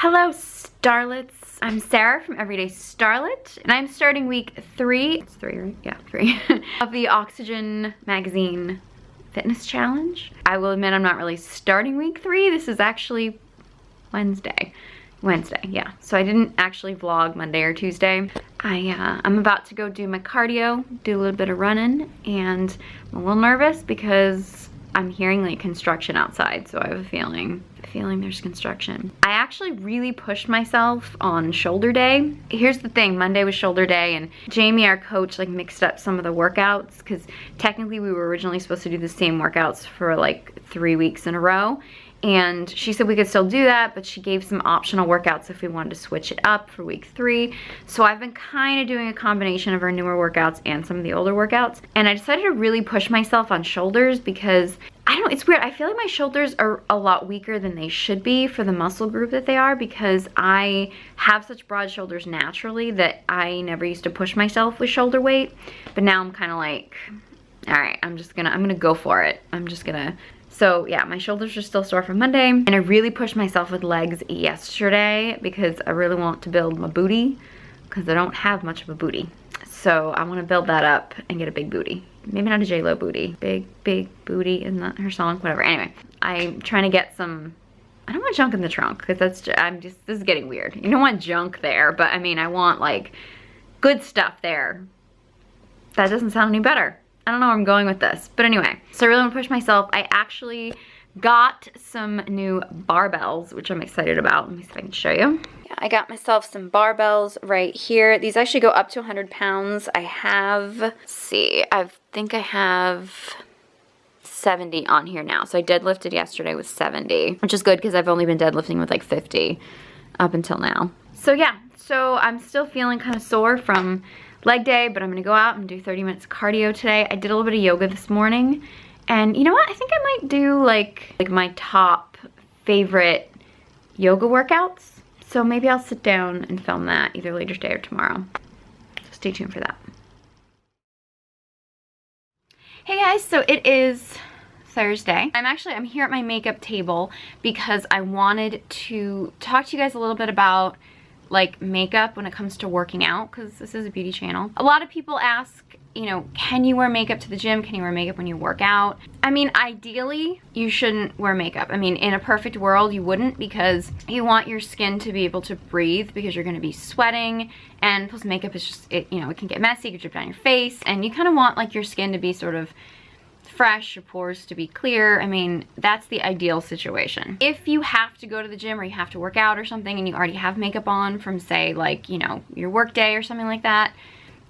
Hello, Starlets. I'm Sarah from Everyday Starlet, and I'm starting week 3. It's 3, right? Yeah, 3 of the Oxygen Magazine Fitness Challenge. I will admit I'm not really starting week 3. This is actually Wednesday, yeah. So I didn't actually vlog Monday or Tuesday. I'm about to go do my cardio, do a little bit of running, and I'm a little nervous because I'm hearing like construction outside, so I have a feeling there's construction. I actually really pushed myself on shoulder day. Here's the thing, Monday was shoulder day, and Jamie, our coach, like mixed up some of the workouts because technically we were originally supposed to do the same workouts for like 3 weeks in a row. And she said we could still do that, but she gave some optional workouts if we wanted to switch it up for week 3. So I've been kind of doing a combination of our newer workouts and some of the older workouts. And I decided to really push myself on shoulders because, I don't know, it's weird. I feel like my shoulders are a lot weaker than they should be for the muscle group that they are because I have such broad shoulders naturally that I never used to push myself with shoulder weight. But now I'm kind of like, all right, I'm gonna go for it. So yeah, my shoulders are still sore from Monday, and I really pushed myself with legs yesterday because I really want to build my booty because I don't have much of a booty. So I want to build that up and get a big booty. Maybe not a J-Lo booty. Big booty, isn't that her song? Whatever. Anyway, I'm trying to get some, I don't want junk in the trunk because this is getting weird. You don't want junk there, but I mean, I want like good stuff there. That doesn't sound any better. I don't know where I'm going with this, but anyway, so I really want to push myself. I actually got some new barbells, which I'm excited about. Let me see if I can show you. Yeah, I got myself some barbells right here. These actually go up to 100 pounds. I have, let's see, I think I have 70 on here now. So I deadlifted yesterday with 70, which is good because I've only been deadlifting with like 50 up until now. So yeah, so I'm still feeling kind of sore from leg day, but I'm gonna go out and do 30 minutes of cardio today. I did a little bit of yoga this morning, and you know what? I think I might do like my top favorite yoga workouts. So maybe I'll sit down and film that either later today or tomorrow. So stay tuned for that. Hey guys, so it is Thursday. I'm here at my makeup table because I wanted to talk to you guys a little bit about like makeup when it comes to working out, because this is a beauty channel. A lot of people ask, you know, can you wear makeup to the gym? Can you wear makeup when you work out? I mean, ideally, you shouldn't wear makeup. I mean, in a perfect world, you wouldn't, because you want your skin to be able to breathe because you're gonna be sweating, and plus makeup is just, it can get messy, it can drip down your face, and you kind of want like your skin to be sort of fresh, your pores to be clear. I mean, that's the ideal situation. If you have to go to the gym or you have to work out or something and you already have makeup on from, say, like, you know, your work day or something like that,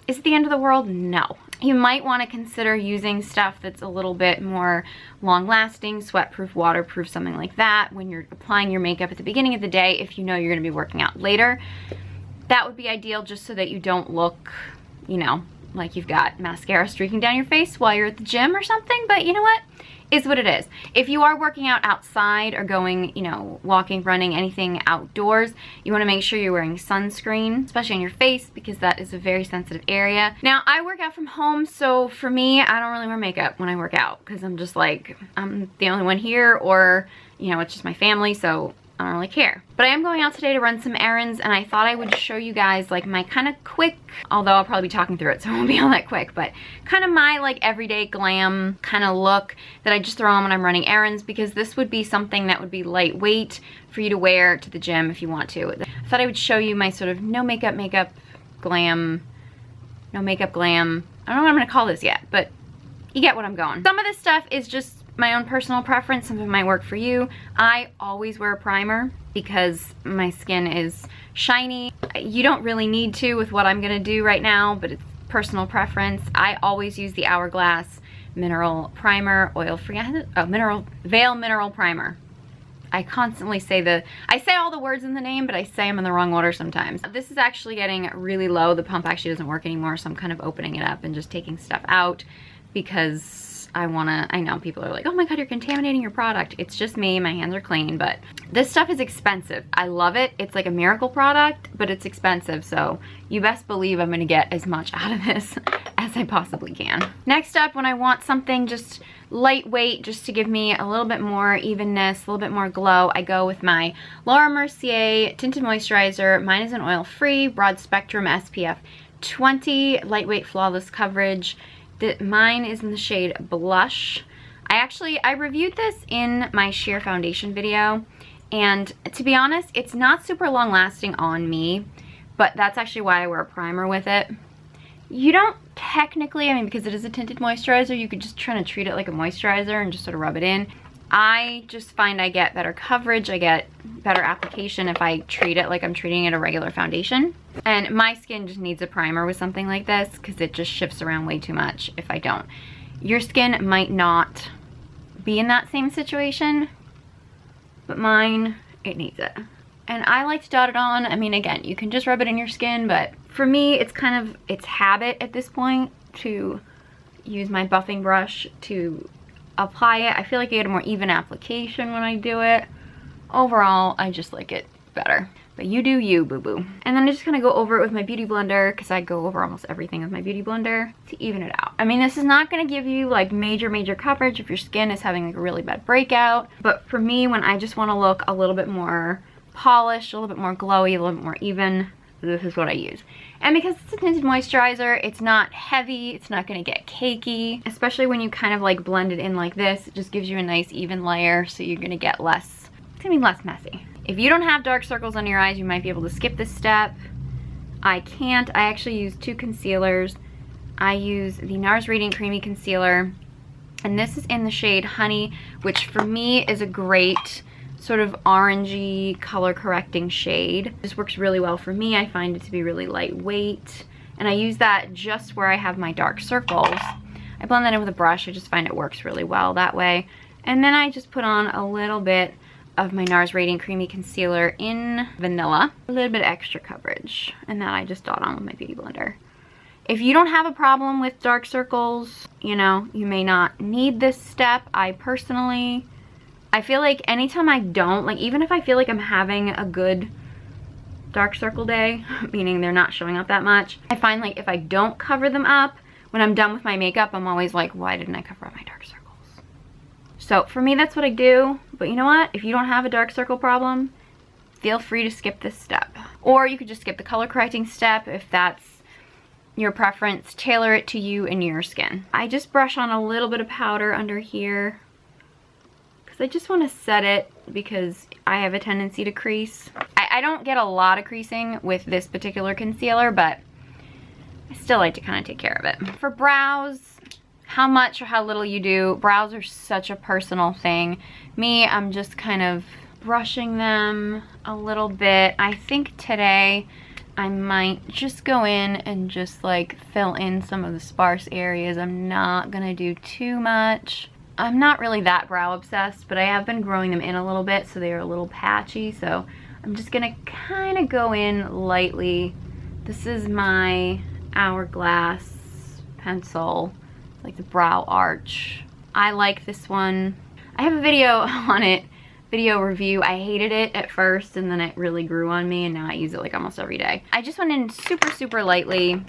is it the end of the world? No. You might want to consider using stuff that's a little bit more long-lasting, sweat-proof, waterproof, something like that when you're applying your makeup at the beginning of the day if you know you're going to be working out later. That would be ideal just so that you don't look, you know, like you've got mascara streaking down your face while you're at the gym or something, but you know what? It's what it is. If you are working out outside or going, you know, walking, running, anything outdoors, you want to make sure you're wearing sunscreen, especially on your face, because that is a very sensitive area. Now, I work out from home, so for me, I don't really wear makeup when I work out because I'm just like, I'm the only one here, or, you know, it's just my family, so I don't really care. But I am going out today to run some errands, and I thought I would show you guys like my kind of quick, although I'll probably be talking through it so it won't be all that quick, but kind of my like everyday glam kind of look that I just throw on when I'm running errands, because this would be something that would be lightweight for you to wear to the gym if you want to. I thought I would show you my sort of no makeup glam. I don't know what I'm gonna call this yet, but you get what I'm going. Some of this stuff is just my own personal preference. Some of it might work for you. I always wear a primer because my skin is shiny. You don't really need to with what I'm gonna do right now, but it's personal preference. I always use the Hourglass Mineral Primer, oil-free, Veil Mineral Primer. I constantly say I say all the words in the name, but I say them in the wrong order sometimes. This is actually getting really low. The pump actually doesn't work anymore, so I'm kind of opening it up and just taking stuff out because I know people are like, oh my god, you're contaminating your product. It's just me, my hands are clean, but this stuff is expensive. I love it. It's like a miracle product, but it's expensive, so you best believe I'm gonna get as much out of this as as I possibly can. Next up, when I want something just lightweight, just to give me a little bit more evenness, a little bit more glow, I go with my Laura Mercier Tinted Moisturizer. Mine is an oil-free, broad spectrum SPF 20, lightweight, flawless coverage. Mine is in the shade Blush. I reviewed this in my sheer foundation video, and to be honest, it's not super long lasting on me, but that's actually why I wear a primer with it. You don't technically, I mean, because it is a tinted moisturizer, you could just try to treat it like a moisturizer and just sort of rub it in. I just find I get better coverage, I get better application if I treat it like I'm treating it a regular foundation. And my skin just needs a primer with something like this because it just shifts around way too much if I don't. Your skin might not be in that same situation, but mine, it needs it. And I like to dot it on. I mean, again, you can just rub it in your skin, but for me, it's kind of, it's habit at this point to use my buffing brush to apply it. I feel like I get a more even application when I do it. Overall, I just like it better. But you do you, boo-boo. And then I just kind of go over it with my beauty blender, because I go over almost everything with my beauty blender to even it out. I mean, this is not going to give you like major coverage if your skin is having like a really bad breakout. But for me, when I just want to look a little bit more polished, a little bit more glowy, a little bit more even, this is what I use. And because it's a tinted moisturizer, it's not heavy, it's not going to get cakey. Especially when you kind of like blend it in like this, it just gives you a nice even layer, so you're going to get less, it's going to be less messy. If you don't have dark circles under your eyes, you might be able to skip this step. I can't. I actually use two concealers. I use the NARS Radiant Creamy Concealer, and this is in the shade Honey, which for me is a great sort of orangey color correcting shade. This works really well for me. I find it to be really lightweight, and I use that just where I have my dark circles. I blend that in with a brush. I just find it works really well that way. And then I just put on a little bit of my NARS Radiant Creamy Concealer in Vanilla. A little bit extra coverage. And then I just dot on with my beauty blender. If you don't have a problem with dark circles, you know, you may not need this step. I feel like anytime I don't, like even if I feel like I'm having a good dark circle day, meaning they're not showing up that much, I find like if I don't cover them up, when I'm done with my makeup, I'm always like, why didn't I cover up my dark circles? So for me, that's what I do. But you know what? If you don't have a dark circle problem, feel free to skip this step. Or you could just skip the color correcting step if that's your preference. Tailor it to you and your skin. I just brush on a little bit of powder under here because I just want to set it because I have a tendency to crease. I don't get a lot of creasing with this particular concealer, but I still like to kind of take care of it. For brows, how much or how little you do, brows are such a personal thing. Me, I'm just kind of brushing them a little bit. I think today I might just go in and just like fill in some of the sparse areas. I'm not gonna do too much. I'm not really that brow obsessed, but I have been growing them in a little bit, so they are a little patchy. So I'm just gonna kind of go in lightly. This is my Hourglass pencil, like the brow arch. I like this one. I have a video on it, video review. I hated it at first, and then it really grew on me, and now I use it like almost every day. I just went in super lightly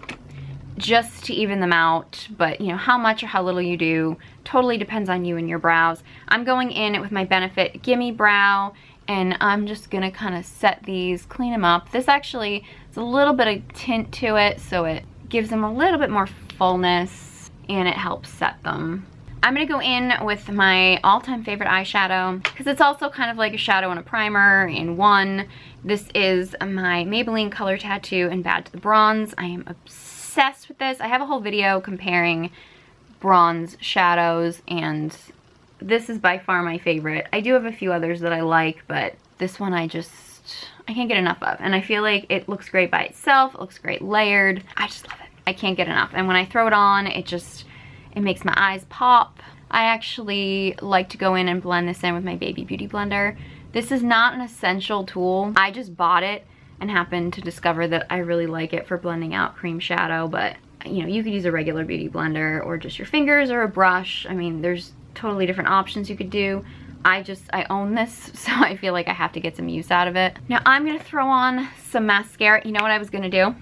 just to even them out, but you know, how much or how little you do totally depends on you and your brows. I'm going in with my Benefit Gimme Brow, and I'm just gonna kind of set these, clean them up. This actually is a little bit of tint to it, so it gives them a little bit more fullness, and it helps set them. I'm gonna go in with my all-time favorite eyeshadow, because it's also kind of like a shadow and a primer in one. This is my Maybelline Color Tattoo in Bad to the Bronze. I am obsessed with this. I have a whole video comparing bronze shadows, and this is by far my favorite. I do have a few others that I like, but this one I can't get enough of. And I feel like it looks great by itself. It looks great layered. I just love it. I can't get enough. And when I throw it on, it makes my eyes pop. I actually like to go in and blend this in with my Baby Beauty Blender. This is not an essential tool. I just bought it and happened to discover that I really like it for blending out cream shadow, but you know, you could use a regular beauty blender or just your fingers or a brush. I mean, there's totally different options you could do. I own this, so I feel like I have to get some use out of it. Now I'm gonna throw on some mascara. You know what I was gonna do?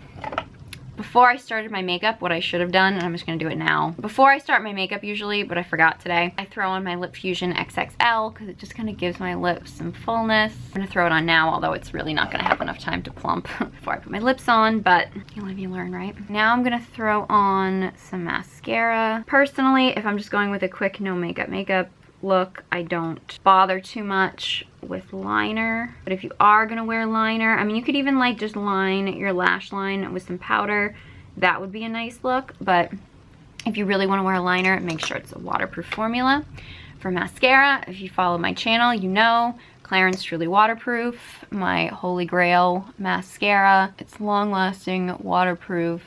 before I started my makeup, what I should have done, and I'm just gonna do it now. Before I start my makeup usually, but I forgot today, I throw on my Lip Fusion XXL because it just kind of gives my lips some fullness. I'm gonna throw it on now, although it's really not gonna have enough time to plump before I put my lips on, but you live, you learn, right? Now I'm gonna throw on some mascara. Personally, if I'm just going with a quick no makeup look, I don't bother too much with liner. But if you are gonna wear liner, I mean, you could even like just line your lash line with some powder. That would be a nice look. But if you really want to wear a liner, make sure it's a waterproof formula. For mascara, if you follow my channel, you know Clarins Truly Waterproof, my holy grail mascara. It's long lasting, waterproof,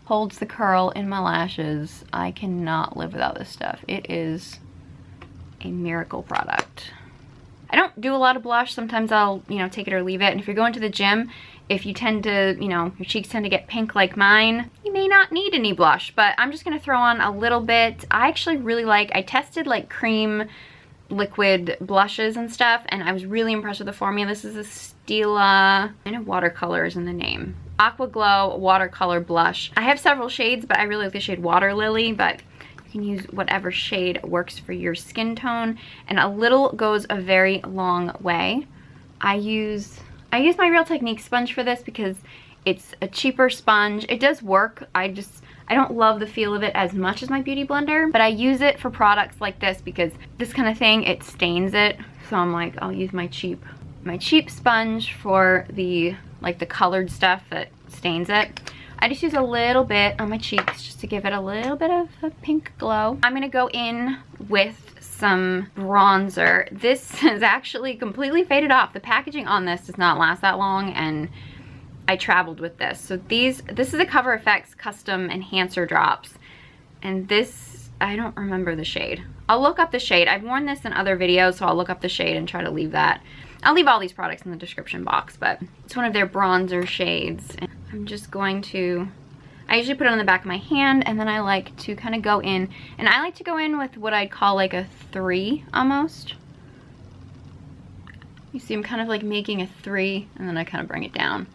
holds the curl in my lashes. I cannot live without this stuff. It is a miracle product. I don't do a lot of blush. Sometimes I'll, you know, take it or leave it. And if you're going to the gym, if you tend to, you know, your cheeks tend to get pink like mine, you may not need any blush, but I'm just gonna throw on a little bit. I actually really like, I tested like cream liquid blushes and stuff, and I was really impressed with the formula. This is a Stila, I know watercolor is in the name. Aqua Glow watercolor blush. I have several shades, but I really like the shade Water Lily, but you can use whatever shade works for your skin tone, and a little goes a very long way. I use my Real Technique sponge for this because it's a cheaper sponge. It does work. I don't love the feel of it as much as my beauty blender, but I use it for products like this because this kind of thing, it stains it. So I'm like, I'll use my cheap sponge for the like the colored stuff that stains it. I just use a little bit on my cheeks just to give it a little bit of a pink glow. I'm gonna go in with some bronzer. This is actually completely faded off. The packaging on this does not last that long, and I traveled with this. So this is a Cover FX custom enhancer drops, and this, I don't remember the shade. I'll look up the shade. I've worn this in other videos, so I'll look up the shade and try to leave that. I'll leave all these products in the description box, but it's one of their bronzer shades. And I'm just going to, I usually put it on the back of my hand, and then I like to kind of go in, and I like to go in with what I'd call like a 3 almost. You see I'm kind of like making a 3, and then I kind of bring it down.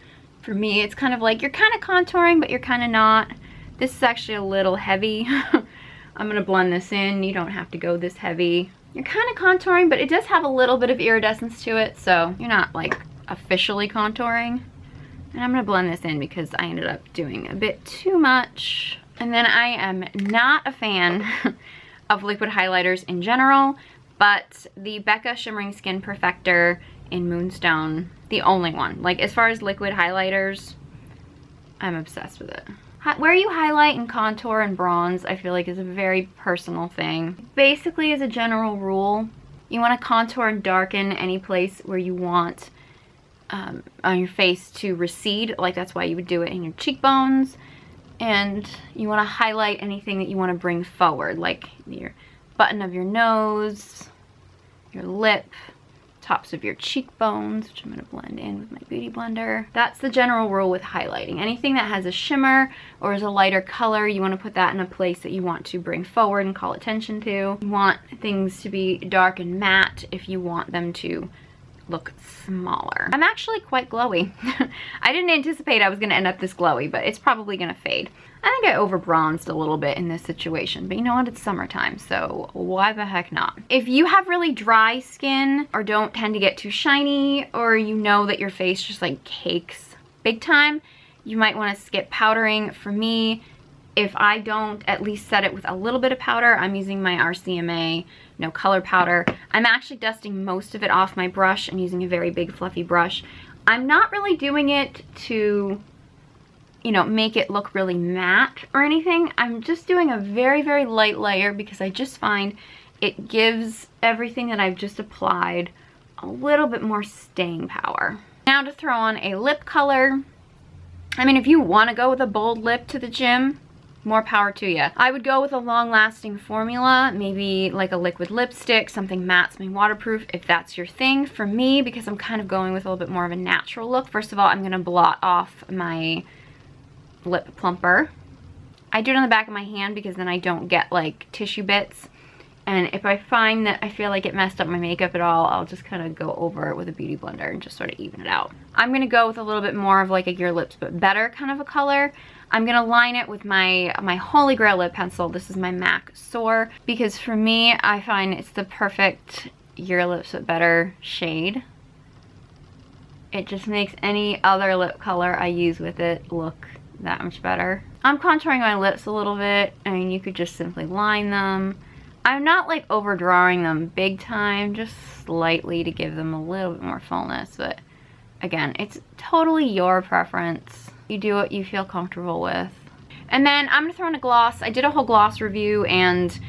For me, it's kind of like you're kind of contouring, but you're kind of not. This is actually a little heavy. I'm gonna blend this in. You don't have to go this heavy. You're kind of contouring, but it does have a little bit of iridescence to it, so you're not like officially contouring. And I'm gonna blend this in because I ended up doing a bit too much. And then I am not a fan of liquid highlighters in general, but the Becca Shimmering Skin Perfector in Moonstone, the only one. Like, as far as liquid highlighters, I'm obsessed with it. Where you highlight and contour and bronze, I feel like is a very personal thing. Basically, as a general rule, you want to contour and darken any place where you want on your face to recede. Like, that's why you would do it in your cheekbones. And you want to highlight anything that you want to bring forward, like your button of your nose, your lip, tops of your cheekbones, which I'm going to blend in with my beauty blender. That's the general rule with highlighting. Anything that has a shimmer or is a lighter color, you want to put that in a place that you want to bring forward and call attention to. You want things to be dark and matte if you want them to look smaller. I'm actually quite glowy. I didn't anticipate I was going to end up this glowy, but it's probably going to fade. I think I over bronzed a little bit in this situation, but you know what, it's summertime, so why the heck not? If you have really dry skin or don't tend to get too shiny, or you know that your face just like cakes big time, you might want to skip powdering. For me, if I don't at least set it with a little bit of powder, I'm using my RCMA No Color Powder. I'm actually dusting most of it off my brush and using a very big fluffy brush. I'm not really doing it to, you know, make it look really matte or anything. I'm just doing a very, very light layer because I just find it gives everything that I've just applied a little bit more staying power. Now to throw on a lip color. I mean, if you want to go with a bold lip to the gym, more power to you. I would go with a long-lasting formula, maybe like a liquid lipstick, something matte, something waterproof, if that's your thing. For me, because I'm kind of going with a little bit more of a natural look, first of all, I'm gonna blot off my lip plumper. I do it on the back of my hand because then I don't get like tissue bits. And if I find that I feel like it messed up my makeup at all, I'll just kind of go over it with a beauty blender and just sort of even it out. I'm gonna go with a little bit more of like a Your Lips But Better kind of a color. I'm gonna line it with my Holy Grail lip pencil. This is my MAC Soar, because for me, I find it's the perfect Your Lips But Better shade. It just makes any other lip color I use with it look that much better. I'm contouring my lips a little bit. I mean, you could just simply line them. I'm not like overdrawing them big time, just slightly to give them a little bit more fullness, but again, it's totally your preference. You do what you feel comfortable with. And then I'm gonna throw in a gloss. I did a whole gloss review, and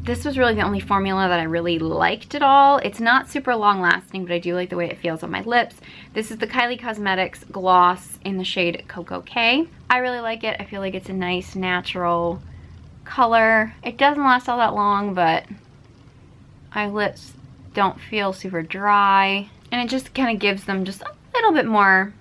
this was really the only formula that I really liked at all. It's not super long lasting, but I do like the way it feels on my lips. This is the Kylie Cosmetics gloss in the shade Cocoa K. I really like it. I feel like it's a nice natural color. It doesn't last all that long, but my lips don't feel super dry, and it just kind of gives them just a little bit more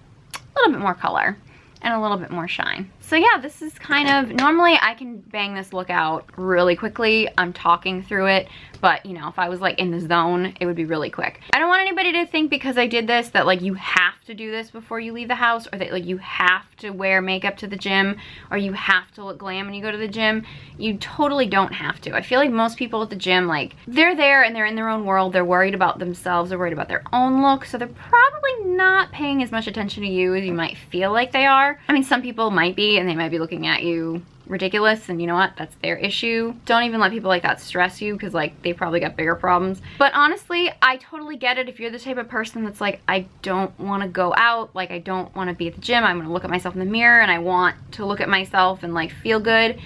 color and a little bit more shine. So yeah, this is kind of, normally I can bang this look out really quickly. I'm talking through it, but you know, if I was like in the zone, it would be really quick. I don't want anybody to think because I did this that like you have to do this before you leave the house, or that like you have to wear makeup to the gym, or you have to look glam when you go to the gym. You totally don't have to. I feel like most people at the gym, like they're there and they're in their own world. They're worried about themselves. They're worried about their own look. So they're probably not paying as much attention to you as you might feel like they are. I mean, some people might be, and they might be looking at you ridiculous, and you know what, that's their issue. Don't even let people like that stress you, because like they probably got bigger problems. But honestly, I totally get it if you're the type of person that's like, I don't want to go out, like I don't want to be at the gym, I'm gonna look at myself in the mirror and I want to look at myself and like feel good.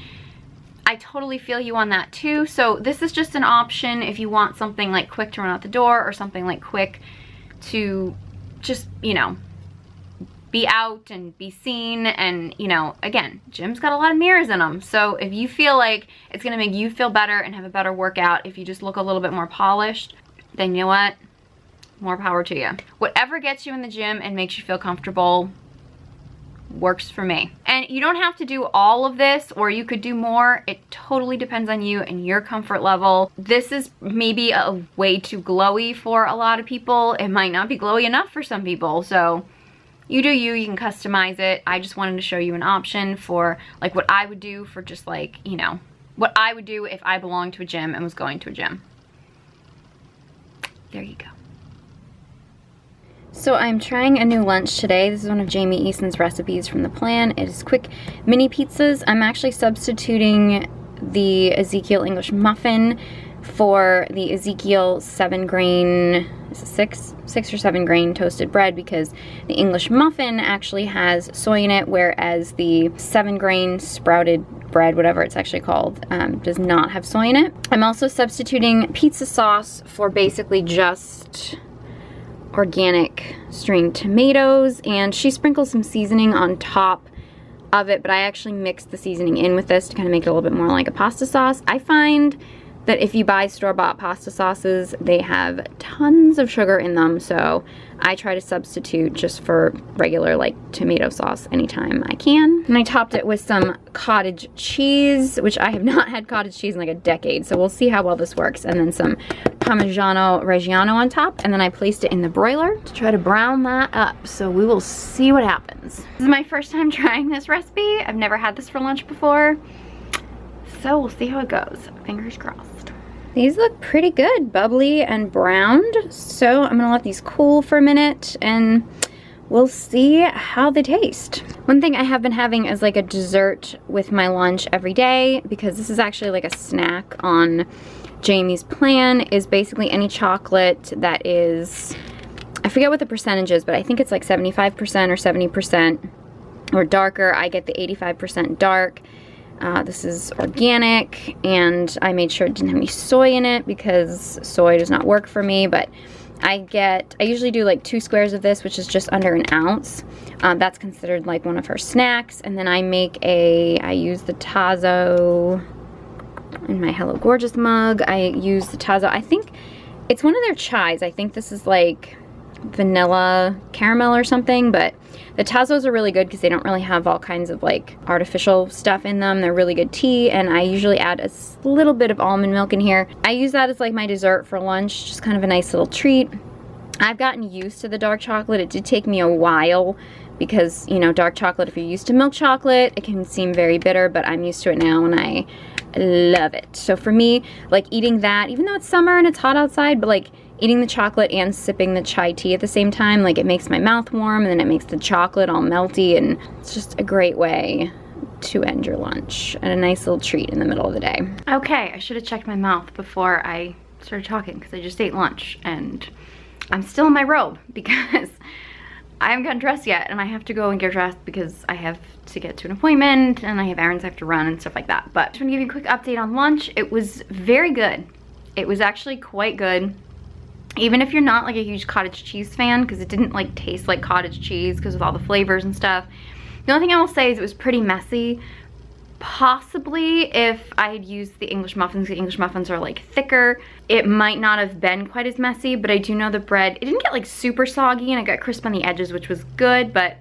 I totally feel you on that too. So this is just an option if you want something like quick to run out the door, or something like quick to just, you know, be out and be seen. And you know, again, gym's got a lot of mirrors in them, so if you feel like it's gonna make you feel better and have a better workout if you just look a little bit more polished, then you know what, more power to you. Whatever gets you in the gym and makes you feel comfortable works for me. And you don't have to do all of this, or you could do more. It totally depends on you and your comfort level. This is maybe a way too glowy for a lot of people. It might not be glowy enough for some people, so you do you, you can customize it. I just wanted to show you an option for like what I would do for just like, you know, what I would do if I belonged to a gym and was going to a gym. There you go. So I'm trying a new lunch today. This is one of Jamie Eason's recipes from the plan. It is quick mini pizzas. I'm actually substituting the Ezekiel English muffin for the Ezekiel 7-grain, is it six or 7-grain toasted bread, because the English muffin actually has soy in it, whereas the 7-grain sprouted bread, whatever it's actually called, does not have soy in it. I'm also substituting pizza sauce for basically just organic string tomatoes, and she sprinkles some seasoning on top of it, but I actually mixed the seasoning in with this to kind of make it a little bit more like a pasta sauce. I find that if you buy store-bought pasta sauces, they have tons of sugar in them, so I try to substitute just for regular like tomato sauce anytime I can. And I topped it with some cottage cheese, which I have not had cottage cheese in like a decade, so we'll see how well this works. And then some Parmigiano Reggiano on top, and then I placed it in the broiler to try to brown that up, so we will see what happens. This is my first time trying this recipe. I've never had this for lunch before, so we'll see how it goes. Fingers crossed. These look pretty good, bubbly and browned, so I'm gonna let these cool for a minute and we'll see how they taste. One thing I have been having as like a dessert with my lunch every day, because this is actually like a snack on Jamie's plan, is basically any chocolate that is, I forget what the percentage is, but I think it's like 75% or 70% or darker. I get the 85% dark. This is organic, and I made sure it didn't have any soy in it because soy does not work for me, but I usually do like 2 squares of this, which is just under an ounce. That's considered like one of her snacks. And then I use the Tazo in my Hello Gorgeous mug. I use the Tazo, I think it's one of their chais. I think this is like vanilla caramel or something, but the Tazos are really good because they don't really have all kinds of like artificial stuff in them. They're really good tea, and I usually add a little bit of almond milk in here. I use that as like my dessert for lunch, just kind of a nice little treat. I've gotten used to the dark chocolate. It did take me a while because, you know, dark chocolate, if you're used to milk chocolate, it can seem very bitter, but I'm used to it now and I love it. So for me, like eating that, even though it's summer and it's hot outside, but like eating the chocolate and sipping the chai tea at the same time, like it makes my mouth warm and then it makes the chocolate all melty, and it's just a great way to end your lunch and a nice little treat in the middle of the day. Okay, I should have checked my mouth before I started talking because I just ate lunch and I'm still in my robe because I haven't gotten dressed yet and I have to go and get dressed because I have to get to an appointment and I have errands I have to run and stuff like that. But I just want to give you a quick update on lunch. It was very good. It was actually quite good. Even if you're not like a huge cottage cheese fan, because it didn't like taste like cottage cheese because of all the flavors and stuff. The only thing I will say is it was pretty messy. Possibly if I had used the English muffins are like thicker, it might not have been quite as messy, but I do know the bread, it didn't get like super soggy and it got crisp on the edges, which was good, but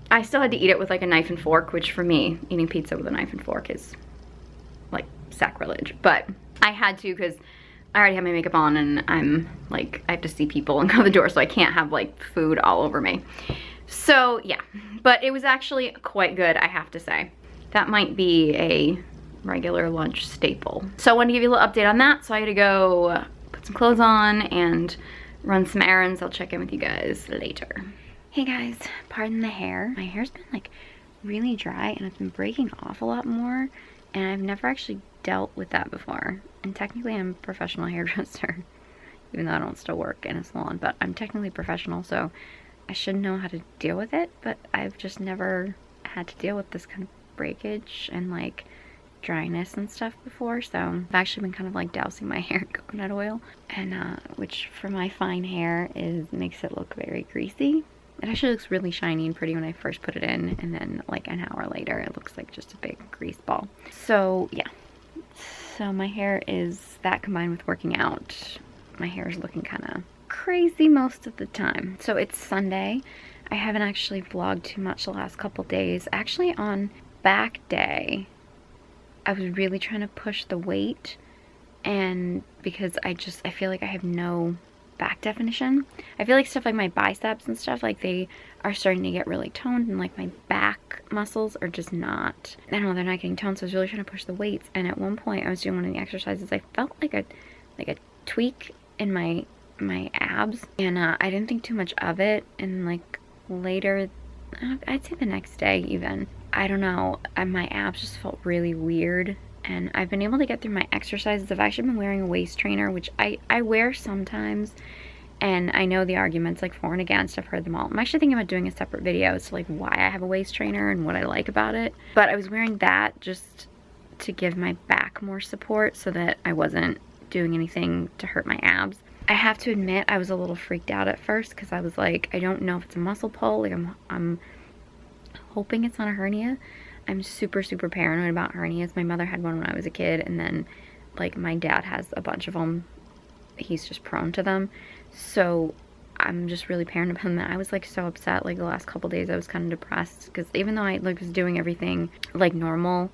I still had to eat it with like a knife and fork, which for me, eating pizza with a knife and fork is like sacrilege. But I had to because I already have my makeup on and I'm like, I have to see people and go to the door, so I can't have like food all over me. So yeah, but it was actually quite good, I have to say. That might be a regular lunch staple. So I wanted to give you a little update on that. So I gotta go put some clothes on and run some errands. I'll check in with you guys later. Hey guys, pardon the hair. My hair's been like really dry and it's been breaking off a lot more, and I've never actually dealt with that before. And technically I'm a professional hairdresser, even though I don't still work in a salon, but I'm technically professional, so I should know how to deal with it, but I've just never had to deal with this kind of breakage and like dryness and stuff before. So I've actually been kind of like dousing my hair in coconut oil, and which for my fine hair makes it look very greasy. It actually looks really shiny and pretty when I first put it in, and then like an hour later it looks like just a big grease ball. So yeah, so my hair is that, combined with working out, my hair is looking kind of crazy most of the time. So it's Sunday. I haven't actually vlogged too much the last couple days. Actually on back day, I was really trying to push the weight, and because I feel like I have no back definition. I feel like stuff like my biceps and stuff, like they are starting to get really toned, and like my back muscles are just not, I don't know, they're not getting toned. So I was really trying to push the weights, and at one point I was doing one of the exercises, I felt like a tweak in my abs, and I didn't think too much of it, and like later, I'd say the next day even, I don't know, my abs just felt really weird, and I've been able to get through my exercises. I've actually been wearing a waist trainer, which I wear sometimes, and I know the arguments like for and against, I've heard them all. I'm actually thinking about doing a separate video as to like why I have a waist trainer and what I like about it, but I was wearing that just to give my back more support so that I wasn't doing anything to hurt my abs. I have to admit, I was a little freaked out at first because I was like, I don't know if it's a muscle pull. Like I'm hoping it's not a hernia. I'm super paranoid about hernias. My mother had one when I was a kid, and then like my dad has a bunch of them. He's just prone to them. So I'm just really paranoid about them. I was like so upset like the last couple days. I was kind of depressed because even though I like was doing everything like normal,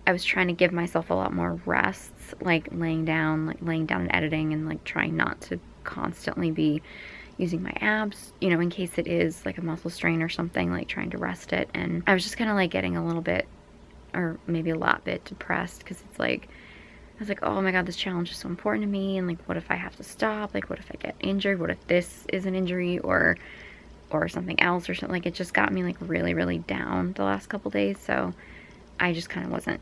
I was trying to give myself a lot more rests, like laying down and editing, and like trying not to constantly be using my abs, you know, in case it is like a muscle strain or something, like trying to rest it. And I was just kind of like getting a little bit, or maybe a lot bit depressed, because it's like, I was like, oh my god, this challenge is so important to me, and like what if I have to stop, like what if I get injured, what if this is an injury or something else or something. Like it just got me like really down the last couple days. So I just kind of wasn't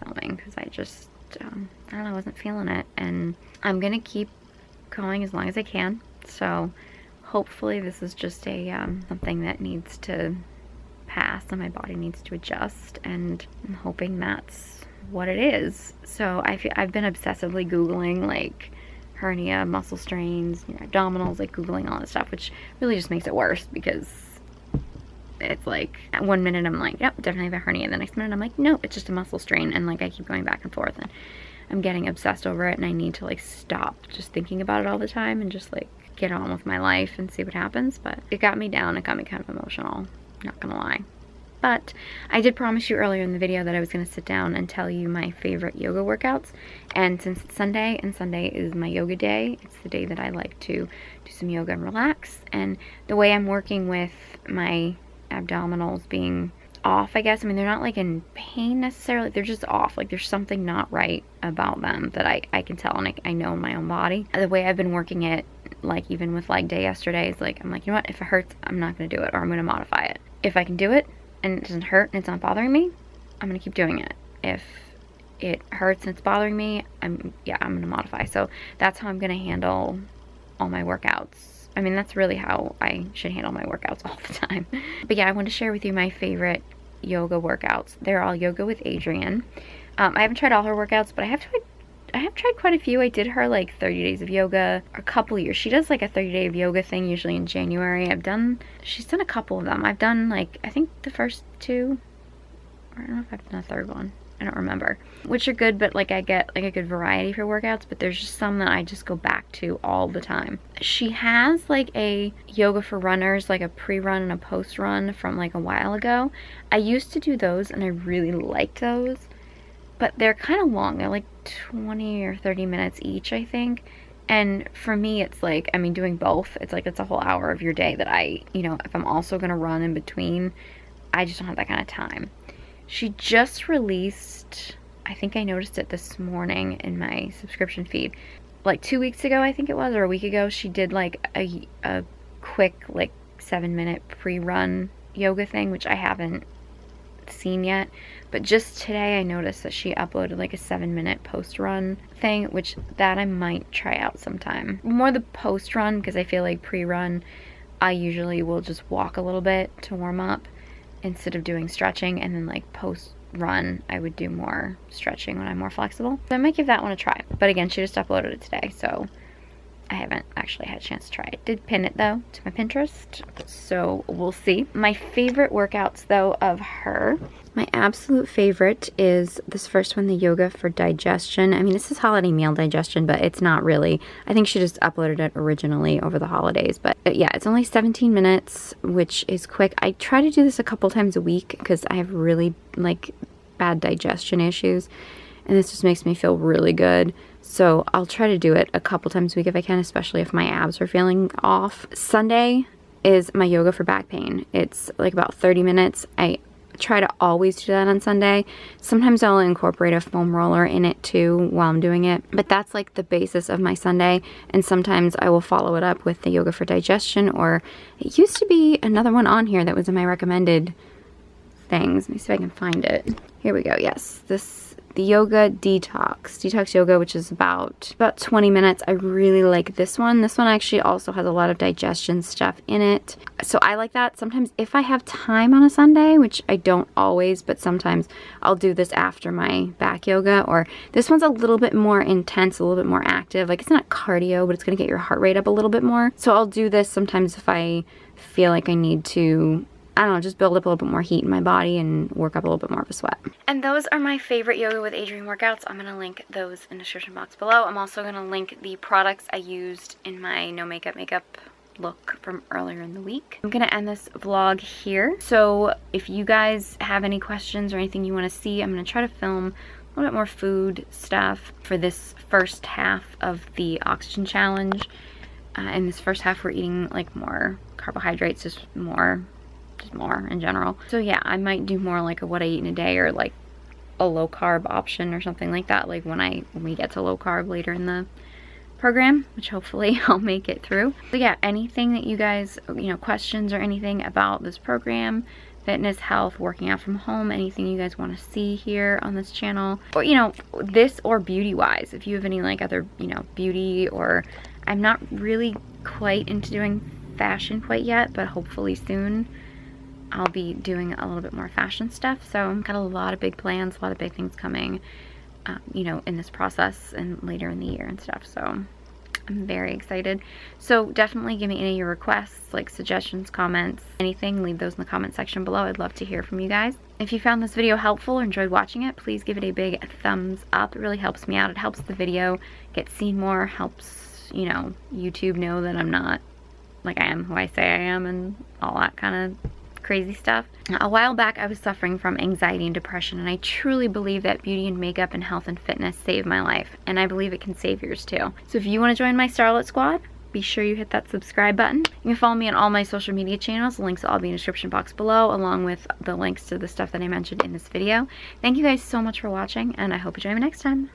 filming because I just I don't know, I wasn't feeling it, and I'm gonna keep going as long as I can. So hopefully this is just a something that needs to pass and my body needs to adjust, and I'm hoping that's what it is. So I've been obsessively googling like hernia, muscle strains, you know, abdominals, like googling all this stuff, which really just makes it worse because it's like at one minute I'm like, yep, definitely have a hernia, and the next minute I'm like, nope, it's just a muscle strain, and like I keep going back and forth, and I'm getting obsessed over it, and I need to like stop just thinking about it all the time and just like get on with my life and see what happens. But it got me down, it got me kind of emotional, not gonna lie. But I did promise you earlier in the video that I was going to sit down and tell you my favorite yoga workouts. And since it's Sunday, and Sunday is my yoga day, it's the day that I like to do some yoga and relax. And the way I'm working with my abdominals being off, I guess, I mean, they're not like in pain necessarily, they're just off. Like there's something not right about them that I can tell, and I know in my own body. The way I've been working it, like even with leg day yesterday, is like, I'm like, you know what, if it hurts, I'm not going to do it, or I'm going to modify it. If I can do it and it doesn't hurt and it's not bothering me, I'm going to keep doing it. If it hurts and it's bothering me, I'm going to modify. So that's how I'm going to handle all my workouts. I mean, that's really how I should handle my workouts all the time. But yeah, I want to share with you my favorite yoga workouts. They're all Yoga with Adriene. I haven't tried all her workouts, but I have tried quite a few. I did her like 30 days of yoga a couple years. She does like a 30-day of yoga thing usually in January. She's done a couple of them. I've done like, I think the first two, or I don't know if I've done a third one. I don't remember. Which are good, but like I get like a good variety for workouts, but there's just some that I just go back to all the time. She has like a yoga for runners, like a pre-run and a post-run from like a while ago. I used to do those and I really liked those, but they're kind of long. They're like 20 or 30 minutes each, I think. And for me, it's like, I mean, doing both, it's like it's a whole hour of your day that I, you know, if I'm also gonna run in between, I just don't have that kind of time. She just released, I think I noticed it this morning in my subscription feed, like 2 weeks ago, I think it was, or a week ago, she did like a quick like 7-minute pre-run yoga thing, which I haven't seen yet. But just today I noticed that she uploaded like a 7-minute post-run thing, which that I might try out sometime. More the post-run, because I feel like pre-run, I usually will just walk a little bit to warm up instead of doing stretching, and then like post run I would do more stretching when I'm more flexible. So I might give that one a try. But again, she just uploaded it today, so I haven't actually had a chance to try it. Did pin it though to my Pinterest, so we'll see. My favorite workouts though of her, my absolute favorite is this first one, the yoga for digestion. I mean, this is holiday meal digestion, but it's not really. I think she just uploaded it originally over the holidays, but yeah, it's only 17 minutes, which is quick. I try to do this a couple times a week because I have really like bad digestion issues, and this just makes me feel really good. So I'll try to do it a couple times a week if I can, especially if my abs are feeling off. Sunday is my yoga for back pain. It's like about 30 minutes. I try to always do that on Sunday. Sometimes I'll incorporate a foam roller in it too while I'm doing it, but that's like the basis of my Sunday. And sometimes I will follow it up with the yoga for digestion, or it used to be another one on here that was in my recommended things. Let me see if I can find it. Here we go. Yes, the yoga detox yoga, which is about 20 minutes. I really like this one. This one actually also has a lot of digestion stuff in it, so I like that. Sometimes if I have time on a Sunday, which I don't always, but sometimes I'll do this after my back yoga. Or this one's a little bit more intense, a little bit more active. Like, it's not cardio, but it's gonna get your heart rate up a little bit more. So I'll do this sometimes if I feel like I need to, I don't know, just build up a little bit more heat in my body and work up a little bit more of a sweat. And those are my favorite Yoga with Adriene workouts. I'm going to link those in the description box below. I'm also going to link the products I used in my no makeup look from earlier in the week. I'm going to end this vlog here. So if you guys have any questions or anything you want to see, I'm going to try to film a little bit more food stuff for this first half of the oxygen challenge. In this first half, we're eating like more carbohydrates, just more in general. So yeah, I might do more like a what I eat in a day, or like a low carb option or something like that, like when we get to low carb later in the program, which hopefully I'll make it through. So yeah, anything that you guys, you know, questions or anything about this program, fitness, health, working out from home, anything you guys want to see here on this channel, or you know, this or beauty wise, if you have any like other, you know, beauty, or I'm not really quite into doing fashion quite yet, but hopefully soon I'll be doing a little bit more fashion stuff. So I've got a lot of big plans, a lot of big things coming, you know, in this process and later in the year and stuff. So I'm very excited. So definitely give me any of your requests, like suggestions, comments, anything, leave those in the comment section below. I'd love to hear from you guys. If you found this video helpful or enjoyed watching it, please give it a big thumbs up. It really helps me out. It helps the video get seen more, helps, you know, YouTube know that I'm not like I am who I say I am and all that kind of crazy stuff. A while back I was suffering from anxiety and depression, and I truly believe that beauty and makeup and health and fitness saved my life, and I believe it can save yours too. So if you want to join my Starlet squad, be sure you hit that subscribe button. You can follow me on all my social media channels. The links will all be in the description box below, along with the links to the stuff that I mentioned in this video. Thank you guys so much for watching, and I hope you join me next time.